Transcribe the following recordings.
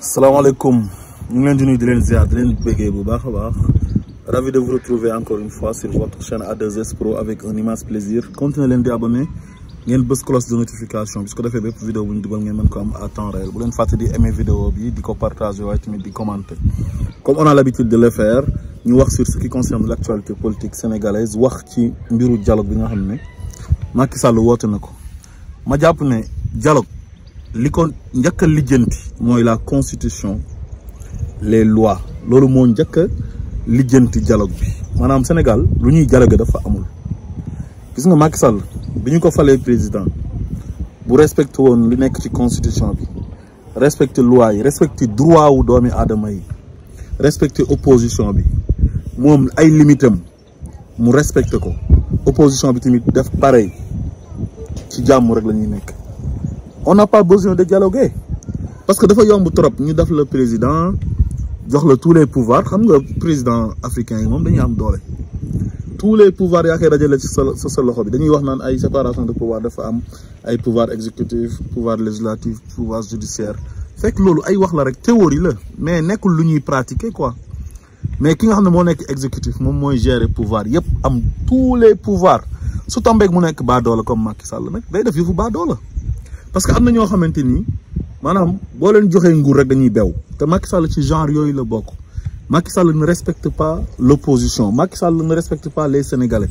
Salaamaaleykum, ñu ngi leen di nuyu di leen ziar di leen bëggee bu baax a baax. Ravi de vous retrouver encore une fois sur votre chaîne A2S Pro avec un immense plaisir. Continuez leen di abonné ngeen bës cloche de notification bi su ko defee bépp vidéo bu ñu dugal ngeen mën ko am à temps réel. Bu leen fàtte di aimer vidéo bi di ko partager waaye tamit di commenter. Comme on a l'habitude de le faire ñu wax sur ce qui concerne l'actualité politique sénégalaise, wax ci mbiru dialogue bi nga xam ne Macky Sall woote na ko. Ma jàpp ne dialogue li ko njëkk a lijjanti mooy la constitution, les lois. Loolu moo njëkk a lijjanti dialogue bi maanaam Sénégal lu ñuy dialogue dafa amul. Gis nga Macky Sall bi ñu ko falee président bu respecté woon li nekk ci constitution bi, respecté loi yi, respecté droit wu doomi aadama yi, respecté opposition bi, moom ay limitam mu respecté ko, opposition bi tamit def pareil, ci jàmm rek la ñuy nekk. On n'a pas besoin de dialoguer parce que dafa yomb trop ñu def le président jox la tous les pouvoirs. Xam nga président africain yi moom dañuy am doole, tous les pouvoirs yaa koy dajale ci sa loxo bi. Dañuy wax naan ay séparation de pouvoir dafa am ay pouvoir exécutif, pouvoir législatif, pouvoir judiciaire. Fekk loolu ay wax la rek, théorie la mais nekkul lu ñuy pratiquer quoi. Mais ki nga xam ne moo nekk exécutif moom mooy gérer pouvoir yëpp, am tous les pouvoirs. Su tombeek mu nekk baadoola comme Macky Sall nag day def yëfu baadoola. Parce que am na ñoo xamante ni maanaam boo leen joxee nguur rek dañuy bew te Macky Sall ci genre yooyu la bokk. Macky Sall ne respecte pas l'opposition, Macky Sall ne respecte pas les Sénégalais.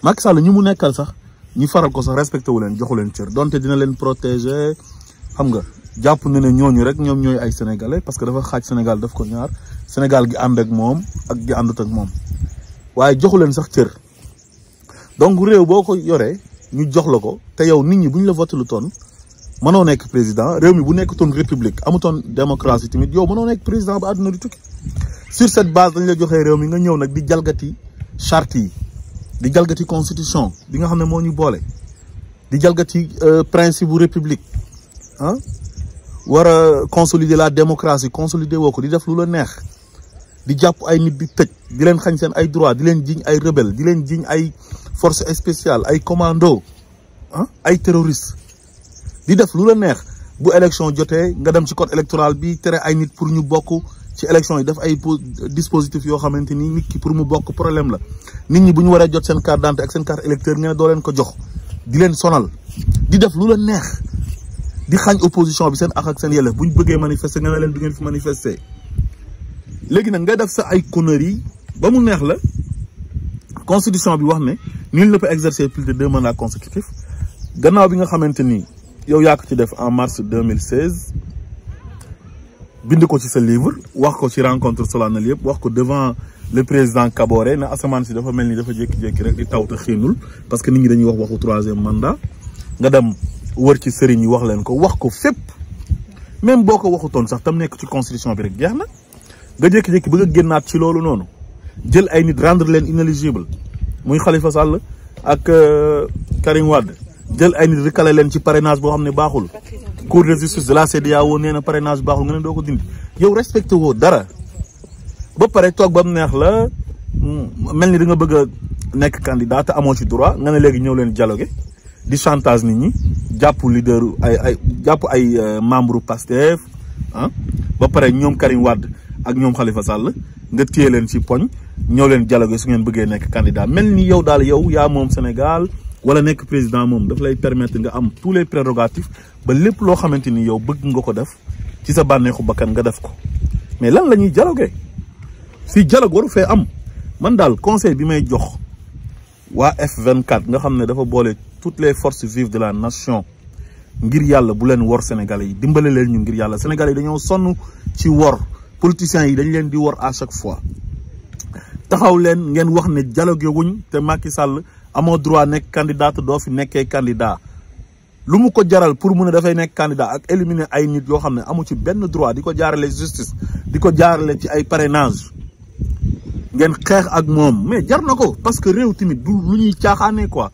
Macky Sall ñi mu nekkal sax ñi faral ko sax respecté wu leen, joxu leen cër donte dina leen protéger. Xam nga jàpp na ne ñooñu rek ñoom ñooy ay Sénégalais parce que dafa xaaj Sénégal daf ko ñaar, Sénégal gi ànd ak moom ak gi àndut ak moom, waaye joxu leen sax cër. Donc réew boo ko yoree ñu jox la ko te yow nit ñi bu ñu la voté lu toon mënoo nekk président. Réew mi bu nekkutoon république amutoon démocratie tamit yow mënoo nekk président ba àdduna di tukki. Sur cette base dañ la joxee réew mi nga ñëw nag di jalgati charte yi, di jalgati constitution bi nga xam ne moo ñu boole, di jalgati principe bu république ah, war a consolider la démocratie, consolider woo ko, di def lu la neex, di jàpp ay nit di tëj, di leen xañ seen ay droit, di leen jiñ ay rebelle, di leen jiñ ay force spéciale, ay commando ah, ay terroriste, di def lu la neex. Bu élection jotee nga dem ci code électoral bi tere ay nit pour ñu bokk ci élection yi, def ay dispositifs yoo xamante ni nit ki pour mu bokk problème la. Nit ñi bu ñu waree jot seen carte d'identité ak seen carte électeur nga ne doo leen ko jox, di leen sonal, di def lu la neex, di xañ opposition bi seen ak seen yelleef. Bu ñu bëggee manifester nga ne leen du ngeen fi manifester. Léegi nag nga def sa ay conneries ba mu neex la. Constitution bi wax ne nul ne peut exercer plus de 2 mandats consécutifs. Gannaaw bi nga xamante ni yow yaa ko ci def en mars 2016 bind ko ci sa livre, wax ko ci rencontre solennelle yëpp, wax ko devant le président Kaboré na asamaan si dafa mel ni dafa jékki-jékki rek di taw te xiinul parce que nit ñi dañuy wax waxu 3e mandat. Nga dem wër ci sëriñ yi wax leen ko, wax ko fépp, même boo ko waxutoon sax tam nekk ci constitution bi rek jeex na. Nga jékki-jékki bëgg a génnaat ci loolu noonu, jël ay nit rendre leen inéligible muy Khalifa Sall ak Karim Wade, jël ay nit recalé leen ci parrainage boo xam ne baaxul. Cour de justice de la CEDEAO nee na parrainage baaxul, nga ne doo ko dindi. Yow respecté woo dara ba pare toog ba mu neex la mel ni da nga bëgg a nekk candidat te amoo ci droit, nga ne léegi ñëw leen dialoguer, di chantage nit ñi, jàpp leader jàpp ay membre Pastef ah, ba pare ñoom Karim Wade ak ñoom Khalifa Sall nga téye leen ci poñ, ñëw leen dialogue su ngeen bëggee nekk candidat. Mel ni yow daal yow yaa moom Sénégal wala nekk président moom daf lay permettre nga am tous les prérogatives ba lépp loo xamante ni yow bëgg nga ko def ci sa bànneexu bakkan nga def ko. Mais lan la ñuy dialoguer? Si dialogue waru fee am. Man daal conseil bi may jox waa F24 nga xam ne dafa boole toutes les forces vives de la nation, ngir yàlla bu leen wor Sénégalais yi, dimbale leen ñu ngir yàlla. Sénégalais yi dañoo sonn ci wor. Politiciens yi dañ leen di wor à chaque fois. Taxaw leen ngeen wax ne dialogue wuñ te Macky Sall amoo droit nekk candidat doo fi nekkee candidat. Lu mu ko jaral pour mu ne dafay nekk candidat ak éliminer ay nit yoo xam ne amu ci benn droit, di ko jaarale justice, di ko jaarale ci ay parrainage, ngeen xeex ak moom. Mais jar na ko parce que réew tamit du lu ñuy caaxaanee quoi.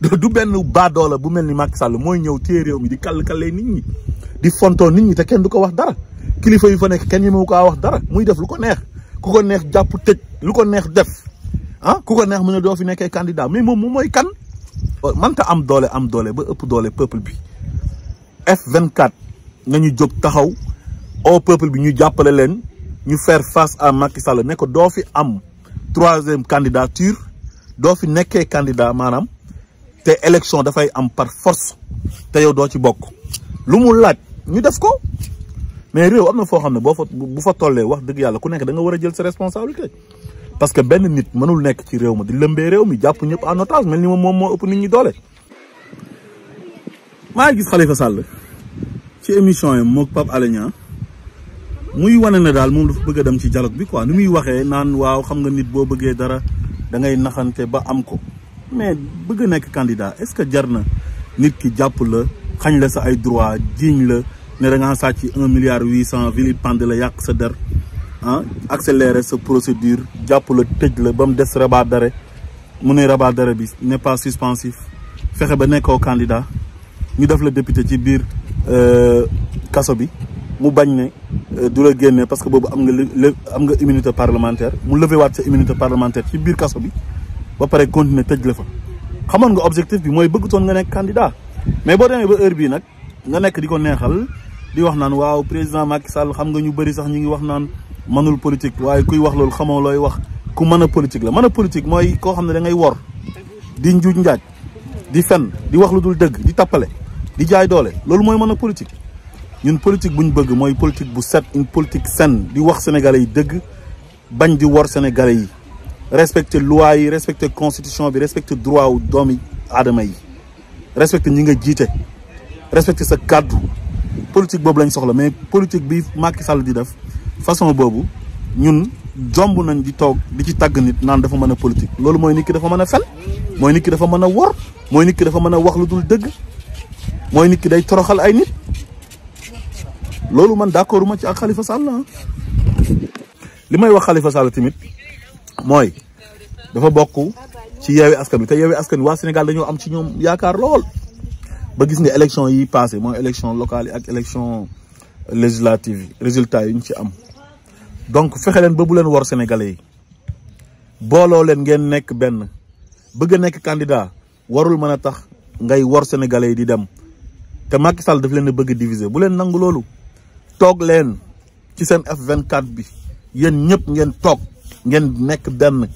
Du benn baadoola bu mel ni Macky Sall mooy ñëw téye réew mi di kàll-kallee nit ñi, di fontoo nit ñi te kenn du ko wax dara. Kilifa yu fa nekk kenn ñemewu ko wax dara, muy def lu ko neex, ku ko neex jàpp tëj, lu ko neex def ah, ku ko neex mu ne doo fi nekkee candidat. Mais moom mooy kan? Manta am doole ba ëpp doole peuple bi. F24 nañu jóg taxaw au peuple bi ñu jàppale leen ñu faire face à Macky Sall ne ko doo fi am 3e candidature doo fi nekkee candidat maanaam te élection dafay am par force te yow doo ci bokk lu mu laaj ñu def ko mais réew am na foo xam ne bu fa tollee wax dëgg yàlla ku nekk da nga war a jël sa responsabilité parce que benn nit mënul nekk ci réew ma di lëmbee réew mi jàpp ñëpp en otage mel ni moom moo ëpp nit ñi doole. maa ngi gis Khalifa Sall ci émission yi moog Pape Alé Niang muy wane ne daal moom dafa bëgg a dem ci dialogue bi quoi ni muy waxee naan waaw xam nga nit boo bëggee dara da ngay naxante ba am ko mais bëgg nekk candidat est-ce que jar na nit ki jàpp la xañ la sa ay droit jiiñ la ne da ngaa sàcc 1,8 milliard vilipende la yàq sa der ah accélérer sa procédure jàpp la tëj la ba mu des rabat d'arrêt mu ne rabat d'arrêt bi n'est pas suspensif fexe ba nekkoo candidat ñu def la député ci biir kaso bi mu bañ ne du la génne parce que boobu am nga immunité parlementaire mu lever waat sa immunité parlementaire ci biir kaso bi ba pare continuer tëj la fa xamoon nga objectif bi mooy bëggutoon nga nekk candidat mais boo demee ba heure bii nag nga nekk di ko neexal di wax naan waaw président Macky Sall xam nga ñu bëri sax ñu ngi wax naan mënul politique waaye kuy wax loolu xamoo looy wax ku mën a politique la mën a politique mooy koo xam ne da ngay wor di njuuj njaaj di fen di wax lu dul dëgg di tappale di jaay doole loolu mooy mën a politique ñun politique bu ñu bëgg mooy politique bu set une politique saine di wax sénégalais yi dëgg bañ di wor sénégalais yi respecter loi yi respecter constitution bi respecter droit wu doomi aadama yi respecter ñi nga jiite respecter sa kàddu politique boobu lañ soxla mais politique bi Macky Sall di def façon boobu ñun jomb nañ di toog di ci tàgg nit naan dafa mën a politique loolu mooy nit ki dafa mën a fen mooy nit ki dafa mën a wor mooy nit ki dafa mën a wax lu dul dëgg mooy nit ki day toroxal ay nit loolu man d'accord ma ci ak Khalifa Sall li may wax Khalifa Sall tamit mooy dafa bokk ci Yewwi Askan Wi te Yewwi Askan Wi waa Sénégal dañoo am ci ñoom yaakaar lool ba gis nga élection yi passé mooy élection locale yi ak élection législative yi résultat yi ñu ci am donc fexe leen ba bu leen wor sénégalais yi booloo leen ngeen nekk benn bëgg a nekk candidat warul mën a tax ngay wor sénégalais yi di dem te Macky Sall daf leen a bëgg diviser bu leen nangu loolu toog leen ci seen F24 bi yéen ñëpp ngeen toog ngeen nekk benn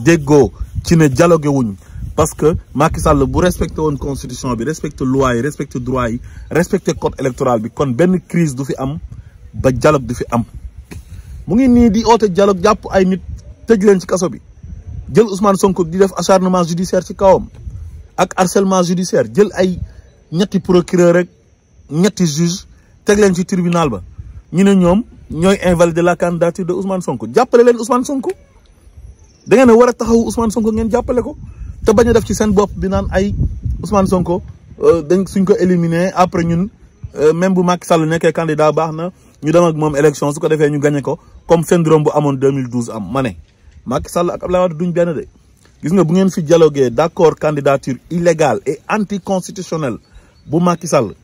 déggoo ci ne dialogue wuñ parce que Macky Sall bu respecté woon constitution bi respecté loi yi respecté droit yi respecté code électoral bi kon benn crise du fi am ba dialogue du fi am mu ngi nii di oote dialogue jàpp ay nit tëj leen ci kaso bi jël Ousmane Sonko di def acharnement judiciaire ci kawam ak harcèlement judiciaire jël ay ñetti procureur rek ñetti juge teg leen ci tribunal ba ñu ne ñoom ñooy invalider la candidature de Ousmane Sonko jàppale leen Ousmane Sonko da ngeen a war a taxaw Ousmane Sonko ngeen jàppale ko te bañ a def ci seen bopp bi naan ay Ousmane Sonko dañ suñ ko éliminer après ñun même bu Macky Sall nekkee candidat baax na ñu dem ak moom élection su ko defee ñu gagné ko comme syndrome bu amoon 2012 am ma ne Macky Sall ak Abdoulaye Wade duñ benn de gis nga bu ngeen fi dialogué d'accord candidature illégale et anticonstitutionnelle bu Macky Sall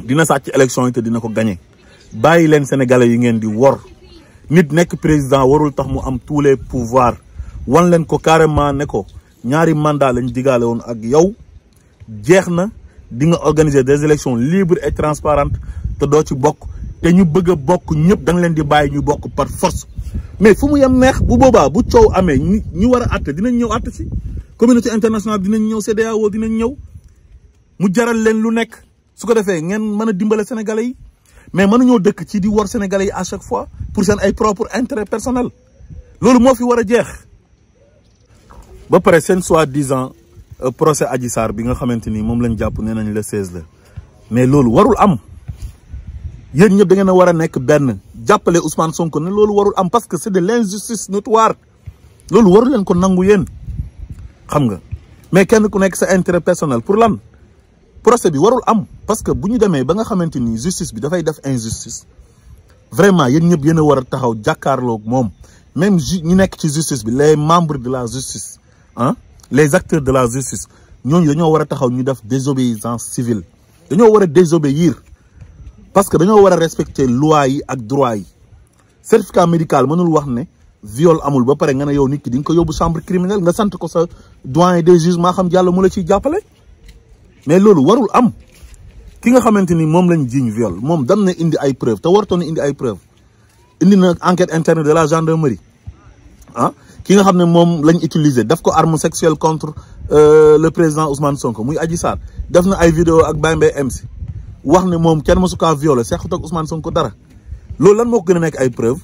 dina sàcc élection yi te dina ko gagné bàyyi leen sénégalais yi ngeen di wor nit nekk président warul tax mu am tous les pouvoirs wan leen ko carrément ne ko ñaari mandat lañ digaale woon ak yow jeex na di nga organiser des élections libres et transparentes te doo ci bokk te ñu bëgg a bokk ñëpp da nga leen di bàyyi ñu bokk par force mais fu mu yem neex bu boobaa bu coow amee ñu war a àtte dinañ ñëw àtte si communauté internationale dinañ ñëw CEDEAO dinañ ñëw mu jaral leen lu nekk su ko defee ngeen mën a dimbale sénégalais yi mais mënuñoo dëkk ci di wor sénégalais yi à chaque fois pour seen ay propre intérêt personnel loolu moo fi war a jeex ba pare seen soi-disant procès Adji Sarr bi nga xamante ni moom lañ jàpp nee nañ le 16 la mais loolu warul am yéen ñëpp da ngeen a war a nekk benn jàppale Ousmane Sonko ne loolu warul am parce que c'est de l'injustice notoire loolu warul leen ko nangu yéen xam nga mais kenn ku nekk sa intérêt personnel pour lan procès bi warul am parce que bu ñu demee ba nga xamante ni justice bi dafay def injustice vraiment yéen ñëpp yéen a war a taxaw jàkkaarloog moom même ñi nekk ci justice bi les membres de la justice les acteurs de la justice ñooñu dañoo war a taxaw ñu def désobéissance civile dañoo war a désobéir parce que dañoo war a respecter loi yi ak droit yi certificat médical mënul wax ne viol amul ba pare nga ne yow nit ki di nga ko yóbbu chambre criminelle nga sant ko sa doyen des juges maa xam jàll mu la ciy jàppale mais loolu warul am ki nga xamanteni mom lañ jiñ viol mom dam na indi ay preuve te wartoon indi ay preuve indi na enquête interne de la gendarmerie ki nga xamne mom lañ utiliser daf ko arme sexuelle contre le président Ousmane Sonko muy Adji Sarr def na ay vidéo ak Baye Mbaye MC wax ne mom kenn mësu kaa violé sequt ak Ousmane Sonko dara loolu lan moko gëna nek ay preuve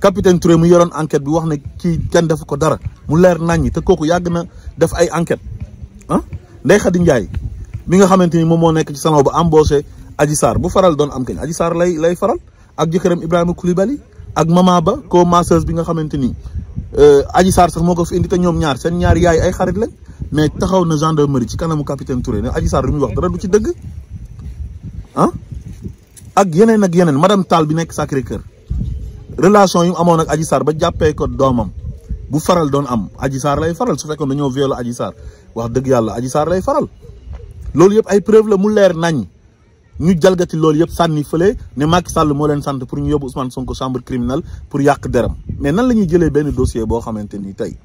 capitaine Touré mu yoron enquête bi wax ne ki kenn def ko dara mu leer nañ te koku yag na def ay enquête Ndeye Khady Ndiaye mi nga xamanteni mom mo nek ci salon ba embauché Adji Sarr bu faral doon am kañ Adji Sarr lay faral ak jëkkëram Ibrahima Koulibaly ak mama ba ko masseuse bi nga xamanteni Adji Sarr sax moko fi indi te ñom ñaar seen ñaar yaay ay xarit lañ mais taxaw na gendarmerie ci kanamu capitaine Touré ne Adji Sarr lu muy wax dara du ci dëgg ak yeneen madame Tall bi nek Sacré-Cœur relation yu amoon ak Adji Sarr ba jappé ko domam bu faral doon am Adji Sarr lay faral su fekkon dañoo violé Adji Sarr wax dëgg yàlla Adji Sarr lay faral loolu yëpp ay preuve la mu leer nañ ñu jalgati loolu yëpp sànni fële ne Macky Sall moo leen sant pour ñu yóbbu Ousmane Sonko chambre criminelle pour yàq deram mais nan la ñuy jëlee benn dossier boo xamante ni tey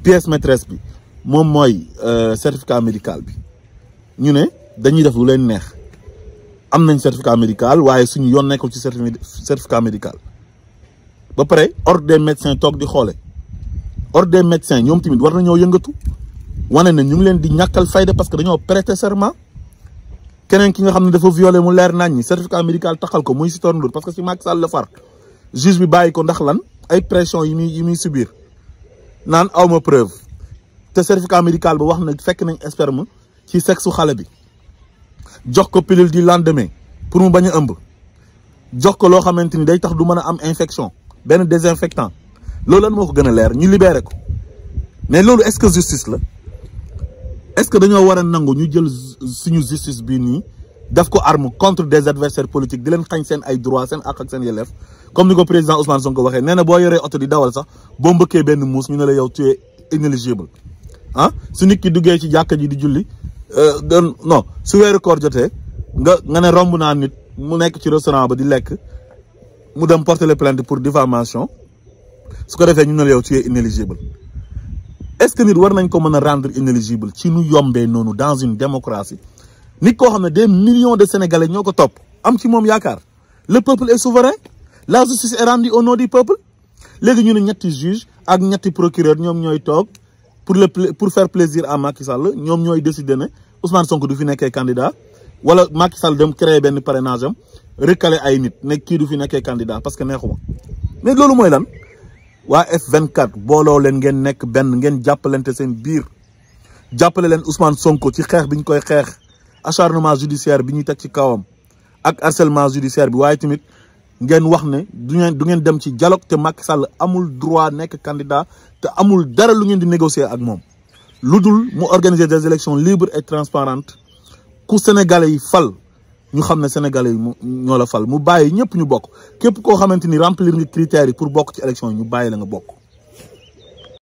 pièce maîtresse bi moom mooy certificat médical bi ñu ne dañuy def lu leen neex am nañ certificat médical waaye suñu yoon nekkul ci certificat médical ba pare ordre des médecins toog di xoole ordre des médecins ñoom tamit war nañoo yëngatu wane ne ñu ngi leen di ñàkkal fayda parce que dañoo prêter serment keneen ki nga xam ne dafa violé mu leer nañ ñi certificat médical taxal ko muy Sitor Ndour parce que si Macky Sall la far juge bi bàyyi ko ndax lan ay pression yi muy subir naan awma preuve te certificat médical ba wax na fekk nañ sperme ci sexe xale bi jox ko pilule du lendemain pour mu bañ a ëmb jox ko loo xamante ni day tax du mën a am infection benn désinfectant loolu lan moo ko gën a leer ñu libéré ko mais loolu est-ce que justice la est-ce que dañoo war a nangu ñu jël suñu justice bii nii daf ko arme contre des adversaires politiques di leen xañ seen ay droit seen àq ak seen yelleef comme ni ko président Ousmane Sonko waxee nee na boo yoree oto di dawal sax boo mbëkkee benn muus ñu ne la yow tu es inéligible su nit ki duggee ci jàkka ji di julli non su weeru koor jotee nga ne romb naa nit mu nekk ci restaurant ba di lekk mu dem porter les plainte pour diffamation su ko defee ñu ne la yow tu es inéligible est-ce que nit war nañ ko mën a rendre inéligible ci nu yombee noonu dans une démocratie nit koo xam ne des millions de sénégalais ñoo ko topp am ci moom yaakaar le peuple est souverain la justice est rendue au nom du peuple léegi ñu ne ñetti juge ak ñetti procureur ñoom ñooy toog pour faire plaisir à Macky Sall ñoom ñooy décider ne Ousmane Sonko du fi nekkee candidat wala Macky Sall dem créer benn parrainage am recalé ay nit ne kii du fi nekkee candidat parce que neexuma mais loolu mooy lan waa F24 booloo leen ngeen nekk benn ngeen jàppalante seen biir jàppale leen Ousmane Sonko ci xeex bi ñu koy xeex acharnement judiciaire bi ñuy teg ci kawam ak harcèlement judiciaire bi waaye tamit ngeen wax ne du ngeen dem ci dialogue te Macky Sall amul droit nekk candidat te amul dara lu ngeen di négocier ak moom lu dul mu organiser des élections libres et transparentes ku sénégalais yi fal ñu xam ne sénégalais yi ñoo la fal mu bàyyi ñëpp ñu bokk képp koo xamante ni remplir nga critères yi pour bokk ci élection yi ñu bàyyi la nga bokk